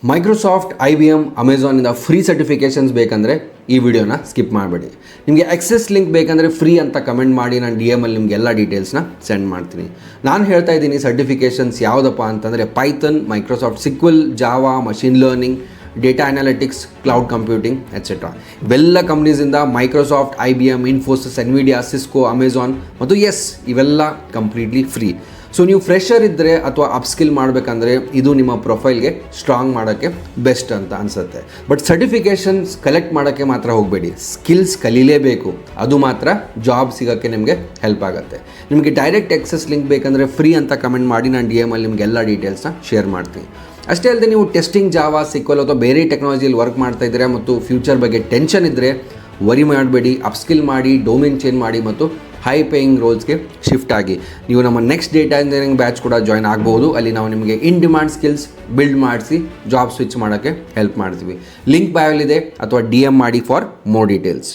Microsoft IBM ಅಮೆಝಾನಿಂದ free certifications ಬೇಕಂದರೆ ಈ ವಿಡಿಯೋನ ಸ್ಕಿಪ್ ಮಾಡಬೇಡಿ. ನಿಮಗೆ ಆಕ್ಸೆಸ್ ಲಿಂಕ್ ಬೇಕಂದರೆ ಫ್ರೀ ಅಂತ ಕಮೆಂಟ್ ಮಾಡಿ, ನಾನು DM ಅಲ್ಲಿ ನಿಮಗೆ ಎಲ್ಲ ಡೀಟೇಲ್ಸ್ನ ಸೆಂಡ್ ಮಾಡ್ತೀನಿ. ನಾನು ಹೇಳ್ತಾ ಇದ್ದೀನಿ ಸರ್ಟಿಫಿಕೇಷನ್ಸ್ ಯಾವುದಪ್ಪ ಅಂತಂದರೆ Python, Microsoft SQL, Java, machine learning, data analytics, cloud computing etcetera. ಇವೆಲ್ಲ ಕಂಪ್ನೀಸಿಂದ Microsoft, IBM, Infosys, Nvidia, Cisco, Amazon ಮತ್ತು ಇವೆಲ್ಲ ಕಂಪ್ಲೀಟ್ಲಿ ಫ್ರೀ. ಸೊ ನೀವು ಫ್ರೆಷರ್ ಇದ್ದರೆ ಅಥವಾ ಅಪ್ಸ್ಕಿಲ್ ಮಾಡಬೇಕಂದ್ರೆ ಇದು ನಿಮ್ಮ ಪ್ರೊಫೈಲ್ಗೆ ಸ್ಟ್ರಾಂಗ್ ಮಾಡೋಕ್ಕೆ ಬೆಸ್ಟ್ ಅಂತ ಅನಿಸುತ್ತೆ. ಬಟ್ ಸರ್ಟಿಫಿಕೇಷನ್ಸ್ ಕಲೆಕ್ಟ್ ಮಾಡೋಕ್ಕೆ ಮಾತ್ರ ಹೋಗಬೇಡಿ, ಸ್ಕಿಲ್ಸ್ ಕಲೀಲೇಬೇಕು. ಅದು ಮಾತ್ರ ಜಾಬ್ ಸಿಗೋಕ್ಕೆ ನಿಮಗೆ ಹೆಲ್ಪ್ ಆಗುತ್ತೆ. ನಿಮಗೆ ಡೈರೆಕ್ಟ್ ಆಕ್ಸೆಸ್ ಲಿಂಕ್ ಬೇಕಂದರೆ ಫ್ರೀ ಅಂತ ಕಮೆಂಟ್ ಮಾಡಿ, ನಾನು DM ಅಲ್ಲಿ ನಿಮಗೆ ಎಲ್ಲ ಡೀಟೇಲ್ಸ್ನ ಶೇರ್ ಮಾಡ್ತೀನಿ. ಅಷ್ಟೇ ಅಲ್ಲದೆ ನೀವು ಟೆಸ್ಟಿಂಗ್, ಜಾವಾ, SQL ಅಥವಾ ಬೇರೆ ಟೆಕ್ನಾಲಜಿಯಲ್ಲಿ ವರ್ಕ್ ಮಾಡ್ತಾ ಇದ್ದೀರಾ ಮತ್ತು ಫ್ಯೂಚರ್ ಬಗ್ಗೆ ಟೆನ್ಷನ್ ಇದ್ದರೆ ವರಿ ಮಾಡಬೇಡಿ. ಅಪ್ಸ್ಕಿಲ್ ಮಾಡಿ, ಡೊಮೇನ್ ಚೇಂಜ್ ಮಾಡಿ ಮತ್ತು ಹೈ ಪೇಯಿಂಗ್ ರೋಲ್ಸ್ಗೆ ಶಿಫ್ಟ್ ಆಗಿ ನೀವು ನಮ್ಮ ನೆಕ್ಸ್ಟ್ ಡೇಟಾ ಇಂಜಿನಿಯರಿಂಗ್ ಬ್ಯಾಚ್ ಕೂಡ ಜಾಯ್ನ್ ಆಗ್ಬೋದು. ಅಲ್ಲಿ ನಾವು ನಿಮಗೆ ಇನ್ ಡಿಮ್ಯಾಂಡ್ ಸ್ಕಿಲ್ಸ್ ಬಿಲ್ಡ್ ಮಾಡಿಸಿ ಜಾಬ್ ಸ್ವಿಚ್ ಮಾಡೋಕ್ಕೆ ಹೆಲ್ಪ್ ಮಾಡ್ತೀವಿ. ಲಿಂಕ್ ಬಯೋಲಿದೆ ಅಥವಾ DM ಮಾಡಿ ಫಾರ್ ಮೋರ್ ಡೀಟೇಲ್ಸ್.